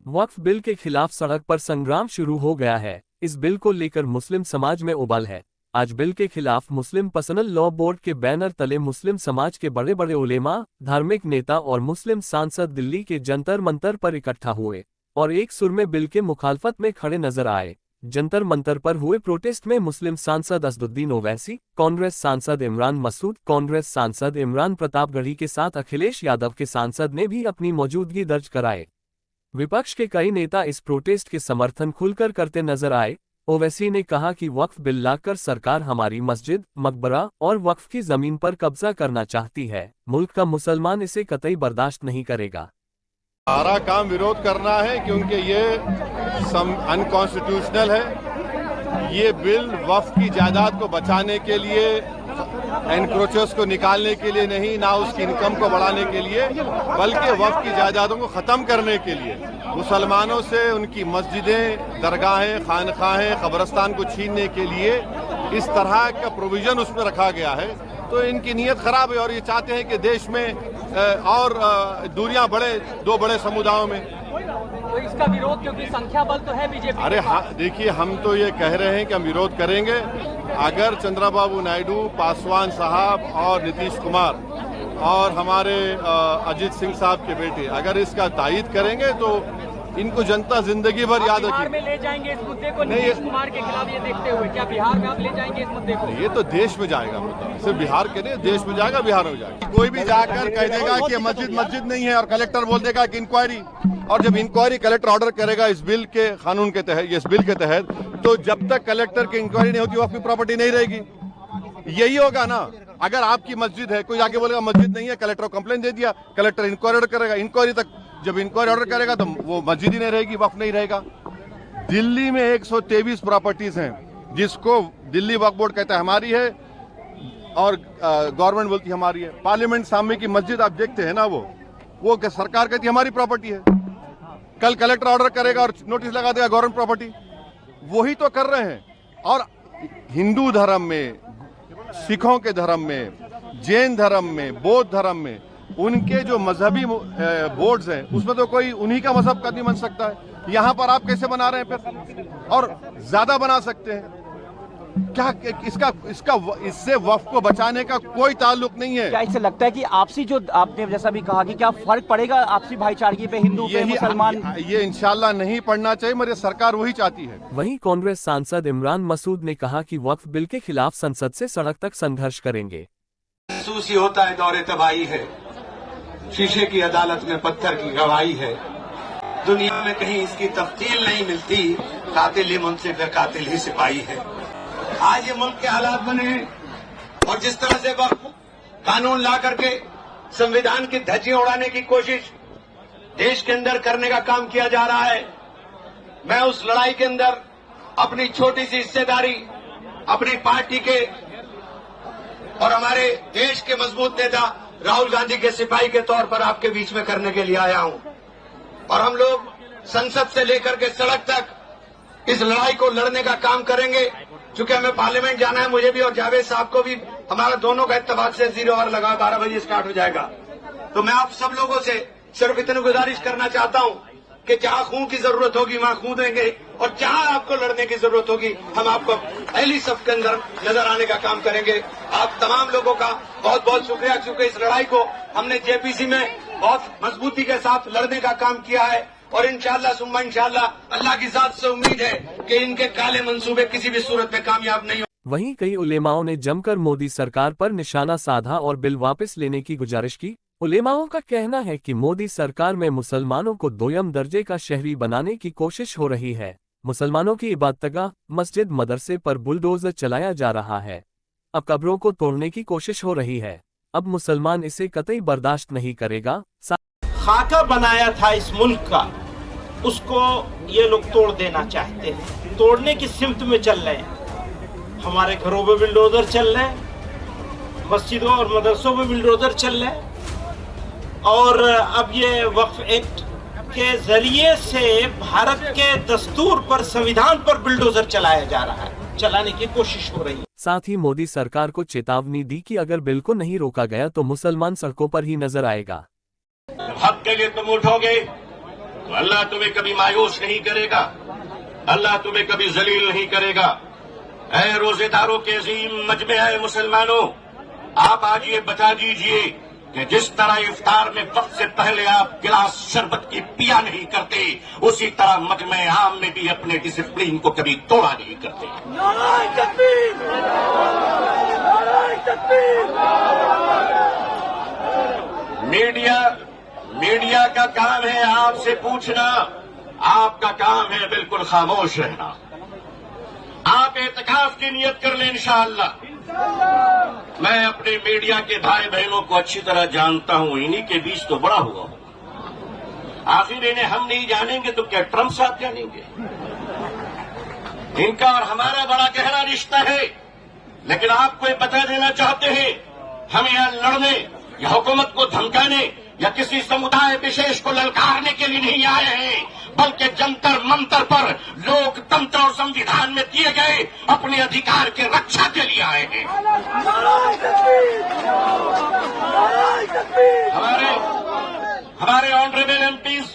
वक्फ bill के खिलाफ सड़क पर संग्राम शुरू हो गया है। इस बिल को लेकर मुस्लिम समाज में उबाल है। आज बिल के खिलाफ मुस्लिम पर्सनल लॉ बोर्ड के बैनर तले मुस्लिम समाज के बड़े बड़े उलेमा, धार्मिक नेता और मुस्लिम सांसद दिल्ली के जंतर मंतर पर इकट्ठा हुए और एक सुर में बिल के मुखालफत में खड़े नजर आए। जंतर मंतर पर हुए प्रोटेस्ट में मुस्लिम सांसद असदुद्दीन ओवैसी, कांग्रेस सांसद इमरान मसूद, कांग्रेस सांसद इमरान प्रतापगढ़ी के साथ अखिलेश यादव के सांसद ने भी अपनी मौजूदगी दर्ज कराए। विपक्ष के कई नेता इस प्रोटेस्ट के समर्थन खुलकर करते नजर आए। ओवैसी ने कहा कि वक्फ बिल लाकर सरकार हमारी मस्जिद, मकबरा और वक्फ की जमीन पर कब्जा करना चाहती है। मुल्क का मुसलमान इसे कतई बर्दाश्त नहीं करेगा। सारा काम विरोध करना है क्योंकि ये अनकॉन्स्टिट्यूशनल है। ये बिल वक्फ की जायदाद को बचाने के लिए, एनक्रोचर्स को निकालने के लिए नहीं, ना उसकी इनकम को बढ़ाने के लिए, बल्कि वक्फ की जायदादों को खत्म करने के लिए, मुसलमानों से उनकी मस्जिदें, दरगाहें, खानखाहें, कब्रस्तान को छीनने के लिए इस तरह का प्रोविजन उसमें रखा गया है। तो इनकी नीयत खराब है और ये चाहते हैं कि देश में और दूरियां बढ़े दो बड़े समुदायों में। तो इसका विरोध, क्योंकि संख्या बल तो है बीजेपी। अरे हाँ, देखिए, हम तो ये कह रहे हैं कि हम विरोध करेंगे। अगर चंद्रबाबू नायडू, पासवान साहब और नीतीश कुमार और हमारे अजीत सिंह साहब के बेटे अगर इसका तायीद करेंगे तो इनको जनता जिंदगी भर याद रखेगी। बिहार में ले जाएंगे इस मुद्दे को नीतीश कुमार के खिलाफ, ये देखते हुए क्या बिहार में आप ले जाएंगे इस मुद्दे को? ये तो देश में जाएगा मुद्दा, सिर्फ बिहार के नहीं, देश में जाएगा, बिहार में जाएगा। कोई भी जाकर कह देगा कि मस्जिद नहीं है और कलेक्टर बोल देगा कि इंक्वायरी, और जब इंक्वायरी कलेक्टर ऑर्डर करेगा इस बिल के कानून के तहत, इस बिल के तहत, तो जब तक कलेक्टर की इंक्वायरी नहीं होती वक्फ की प्रॉपर्टी नहीं रहेगी। यही होगा ना। अगर आपकी मस्जिद है, कोई आगे बोलेगा मस्जिद नहीं है, कलेक्टर को कंप्लेंट दे दिया, कलेक्टर इंक्वायरी ऑर्डर करेगा, इंक्वायरी तक जब इंक्वायरी ऑर्डर करेगा तो वो मस्जिद ही नहीं रहेगी, वक्फ नहीं रहेगा। दिल्ली में 123 प्रॉपर्टीज हैं जिसको दिल्ली वक्फ बोर्ड कहता है हमारी है और गवर्नमेंट बोलती है हमारी है। पार्लियामेंट सामने की मस्जिद आप देखते हैं ना, वो सरकार कहती है हमारी प्रॉपर्टी है। कल कलेक्टर ऑर्डर करेगा और नोटिस लगा देगा गवर्नमेंट प्रॉपर्टी। वही तो कर रहे हैं। और हिंदू धर्म में, सिखों के धर्म में, जैन धर्म में, बौद्ध धर्म में उनके जो मजहबी बोर्ड्स हैं उसमें तो कोई उन्हीं का मजहब का नहीं बन सकता है। यहाँ पर आप कैसे बना रहे हैं फिर, और ज्यादा बना सकते हैं क्या? इससे वक्फ को बचाने का कोई ताल्लुक नहीं है। क्या इससे लगता है कि आपसी, जो आपने जैसा भी कहा, कि क्या फर्क पड़ेगा आपसी भाईचारगी पे, हिंदू पे, मुसलमान? ये इंशाल्लाह नहीं पड़ना चाहिए, मगर सरकार वही चाहती है। वहीं कांग्रेस सांसद इमरान मसूद ने कहा कि वक्फ बिल के खिलाफ संसद से सड़क तक संघर्ष करेंगे। महसूस ही होता है दौरे तबाही है, शीशे की अदालत में पत्थर की गवाही है। दुनिया में कहीं इसकी तफ्सील नहीं मिलती, कातिल ही मुंसिफ है, कातिल ही सिपाही है। आज ये मुल्क के हालात बने हैं और जिस तरह से वक्फ कानून ला करके संविधान की धज्जियां उड़ाने की कोशिश देश के अंदर करने का काम किया जा रहा है, मैं उस लड़ाई के अंदर अपनी छोटी सी हिस्सेदारी अपनी पार्टी के और हमारे देश के मजबूत नेता राहुल गांधी के सिपाही के तौर पर आपके बीच में करने के लिए आया हूं। और हम लोग संसद से लेकर के सड़क तक इस लड़ाई को लड़ने का काम करेंगे। चूंकि हमें पार्लियामेंट जाना है, मुझे भी और जावेद साहब को भी, हमारा दोनों का इत्तेफाक से 0 आवर लगा, 12 बजे स्टार्ट हो जाएगा। तो मैं आप सब लोगों से सिर्फ इतनी गुजारिश करना चाहता हूं कि जहां खून की जरूरत होगी वहां खून देंगे, और जहां आपको लड़ने की जरूरत होगी हम आपको पहली सफ के अंदर नजर आने का काम करेंगे। आप तमाम लोगों का बहुत बहुत शुक्रिया, क्योंकि इस लड़ाई को हमने जेपीसी में बहुत मजबूती के साथ लड़ने का काम किया है और इंशाअल्लाह सुम्मा इंशाअल्लाह अल्लाह की जात से उम्मीद है कि इनके काले मंसूबे किसी भी सूरत में कामयाब नहीं हो। वहीं कई उलेमाओं ने जमकर मोदी सरकार पर निशाना साधा और बिल वापस लेने की गुजारिश की। उलेमाओं का कहना है कि मोदी सरकार में मुसलमानों को दोयम दर्जे का शहरी बनाने की कोशिश हो रही है। मुसलमानों की इबादतगाह, मस्जिद, मदरसे पर बुलडोजर चलाया जा रहा है। अब कब्रों को तोड़ने की कोशिश हो रही है। अब मुसलमान इसे कतई बर्दाश्त नहीं करेगा। खाका बनाया था इस मुल्क का, उसको ये लोग तोड़ देना चाहते हैं, तोड़ने की सिमत में चल रहे हैं। हमारे घरों में बिल्डोजर चल रहे हैं, मस्जिदों और मदरसों में बिल्डोजर चल रहे हैं, और अब ये वक्फ एक्ट के जरिए से भारत के दस्तूर पर, संविधान पर बिल्डोजर चलाया जा रहा है, चलाने की कोशिश हो रही है। साथ ही मोदी सरकार को चेतावनी दी कि अगर बिल को नहीं रोका गया तो मुसलमान सड़कों पर ही नजर आएगा। हक के लिए तुम उठोगे, तो अल्लाह तुम्हें कभी मायूस नहीं करेगा, अल्लाह तुम्हें कभी जलील नहीं करेगा। ऐ रोजेदारों के अजीम मजमे है मुसलमानों, आप आज ये बता दीजिए कि जिस तरह इफ्तार में वक्त से पहले आप गिलास शरबत की पिया नहीं करते, उसी तरह मजमे आम में भी अपने डिसिप्लिन को कभी तोड़ा नहीं करते। मीडिया का काम है आपसे पूछना, आपका काम है बिल्कुल खामोश रहना। आप एतकाफ की नियत कर लें इंशाअल्लाह। मैं अपने मीडिया के भाई बहनों को अच्छी तरह जानता हूं, इन्हीं के बीच तो बड़ा हुआ हूं। आखिर इन्हें हम नहीं जानेंगे तो क्या ट्रंप साहब जानेंगे? इनका और हमारा बड़ा गहरा रिश्ता है। लेकिन आपको ये बता देना चाहते हैं, हम यहां लड़ने या हुकूमत को धमकाने या किसी समुदाय विशेष को ललकारने के लिए नहीं आए हैं, बल्कि जंतर मंतर पर लोकतंत्र और संविधान में दिए गए अपने अधिकार के रक्षा के लिए आए हैं। हमारे ऑनरेबल एमपीज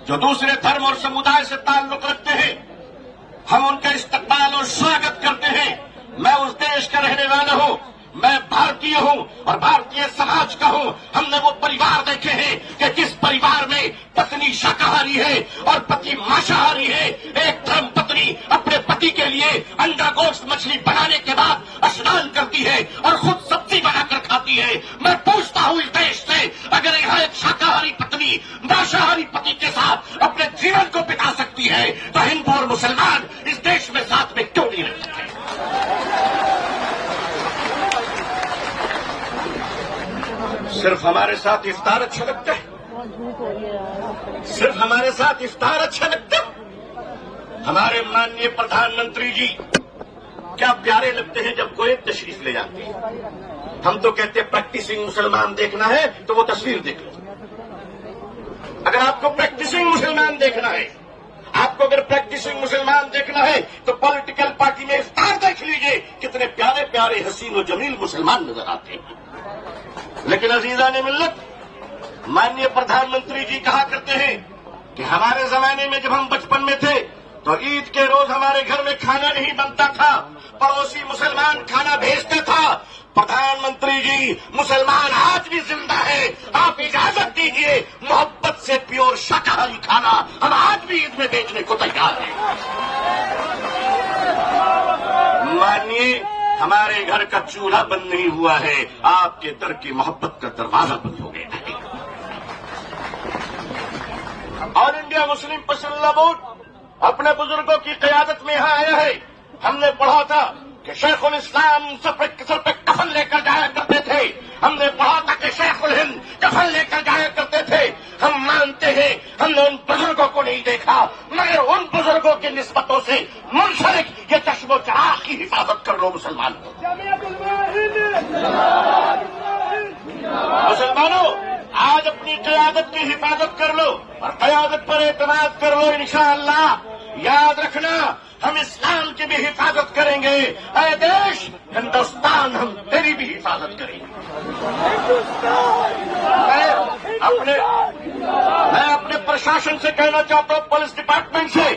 जो दूसरे धर्म और समुदाय से ताल्लुक रखते हैं, हम उनका इस्तकबाल और स्वागत करते हैं। मैं उस देश का रहने वाला हूं, मैं भारतीय हूं और भारतीय समाज का हूं। हमने वो परिवार देखे हैं कि जिस परिवार में पत्नी शाकाहारी है और पति मांसाहारी है। एक धर्म पत्नी अपने पति के लिए अंडा गोश्त मछली बनाने के बाद स्नान करती है और खुद सब्जी बनाकर खाती है। मैं पूछता हूं इस देश से, अगर यहां एक शाकाहारी पत्नी मांसाहारी पति के साथ अपने जीवन को बिता सकती है, तो हिंदू और मुसलमान इस देश में साथ में क्यों नहीं रह सकते? सिर्फ हमारे साथ इफ्तार अच्छा लगता है? सिर्फ हमारे साथ इफ्तार अच्छा लगता है? हमारे माननीय प्रधानमंत्री जी क्या प्यारे लगते हैं जब कोई तशरीफ ले जाते हैं। हम तो कहते हैं प्रैक्टिसिंग मुसलमान देखना है तो वो तस्वीर देख लो। अगर आपको प्रैक्टिसिंग मुसलमान देखना है, आपको अगर प्रैक्टिसिंग मुसलमान देखना है तो पॉलिटिकल पार्टी में इफ्तार देख लीजिए, कितने प्यारे प्यारे हसीन और जमील मुसलमान नजर आते हैं। लेकिन अजीजान मिल्लत, माननीय प्रधानमंत्री जी कहा करते हैं कि हमारे जमाने में जब हम बचपन में थे तो ईद के रोज हमारे घर में खाना नहीं बनता था, पड़ोसी मुसलमान खाना भेजता था। प्रधानमंत्री जी, मुसलमान आज भी जिंदा है। आप इजाजत दीजिए, मोहब्बत से प्योर शाकाहारी खाना हम आज भी ईद में बेचने को तैयार हैं। मानिए, हमारे घर का चूल्हा बंद नहीं हुआ है, आपके दर की मोहब्बत का दरवाजा बंद हो गया है। ऑल इंडिया मुस्लिम पसंदीदा बोर्ड अपने बुजुर्गों की क़यादत में यहां आया है। हमने पढ़ा था कि शेखुल इस्लाम सर पे कफन लेकर जाया करते थे। हमने पढ़ा था कि शेखुल हिंद कफन लेकर जाया करते थे। हम मानते हैं हमने उन बुजुर्गों को नहीं देखा, मगर उन बुजुर्गों की निस्बतों से मुंसलिक ये चश्मो चराग की हिफाजत कर लो मुसलमानों। मुसलमानों, आज अपनी क़यादत की हिफाजत कर लो और क़यादत पर एतमाद कर लो। इंशाअल्लाह याद रखना, हम इस्लाम की भी हिफाजत करेंगे। ऐ देश हिंदुस्तान, हम तेरी भी हिफाजत करेंगे। मैं अपने प्रशासन से कहना चाहता हूं, पुलिस डिपार्टमेंट से,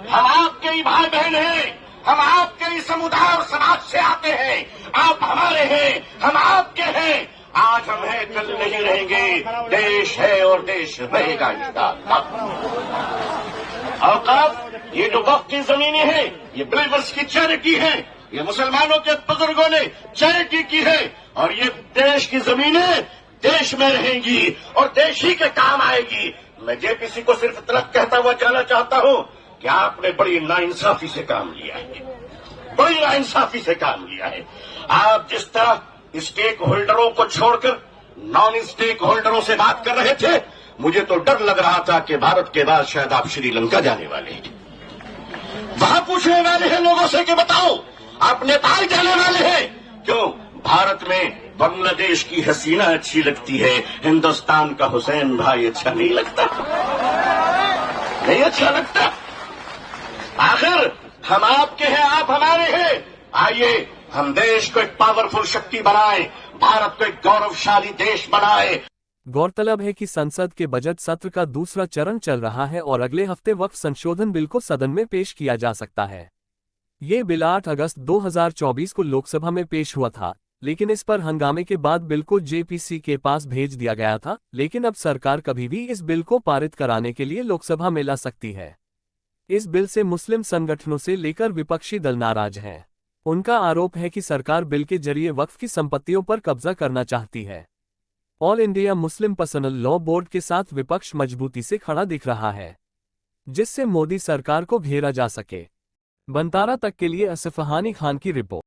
हम आपके ही भाई बहन हैं, हम आपके ही समुदाय और समाज से आते हैं। आप हमारे हैं, हम आपके हैं। आज हम हैं, कल नहीं रहेंगे। देश है और देश रहेगा इंशाअल्लाह। औकाफ, ये जो वक्त की जमीनें हैं, ये बिलीवर्स की चैरिटी है, ये मुसलमानों के बुजुर्गों ने चैरिटी की है, और ये देश की जमीनें देश में रहेंगी और देश ही के काम आएगी। मैं जेपीसी को सिर्फ इतना कहता हुआ जाना चाहता हूं कि आपने बड़ी नाइंसाफी से काम लिया है, बड़ी नाइंसाफी से काम लिया है। आप जिस तरह स्टेक होल्डरों को छोड़कर नॉन स्टेक होल्डरों से बात कर रहे थे, मुझे तो डर लग रहा था कि भारत के बाद शायद आप श्रीलंका जाने वाले हैं। वहां पूछने वाले हैं लोगों से कि बताओ आप नेपाल जाने वाले हैं क्यों? भारत में बांग्लादेश की हसीना अच्छी लगती है, हिंदुस्तान का हुसैन भाई अच्छा नहीं लगता, नहीं अच्छा लगता। आखिर हम आपके हैं, आप हमारे हैं। आइए हम देश को एक पावरफुल शक्ति बनाएं, भारत को एक गौरवशाली देश बनाएं। गौरतलब है कि संसद के बजट सत्र का दूसरा चरण चल रहा है और अगले हफ्ते वक्फ संशोधन बिल को सदन में पेश किया जा सकता है। ये बिल 8 अगस्त 2024 को लोकसभा में पेश हुआ था, लेकिन इस पर हंगामे के बाद बिल को जेपीसी के पास भेज दिया गया था। लेकिन अब सरकार कभी भी इस बिल को पारित कराने के लिए लोकसभा में ला सकती है। इस बिल से मुस्लिम संगठनों से लेकर विपक्षी दल नाराज हैं। उनका आरोप है कि सरकार बिल के जरिए वक्फ की संपत्तियों पर कब्जा करना चाहती है। All India Muslim personal law board के साथ विपक्ष मजबूती से खड़ा दिख रहा है, जिससे मोदी सरकार को घेरा जा सके। बंतारा तक के लिए असफहानी खान की रिपोर्ट।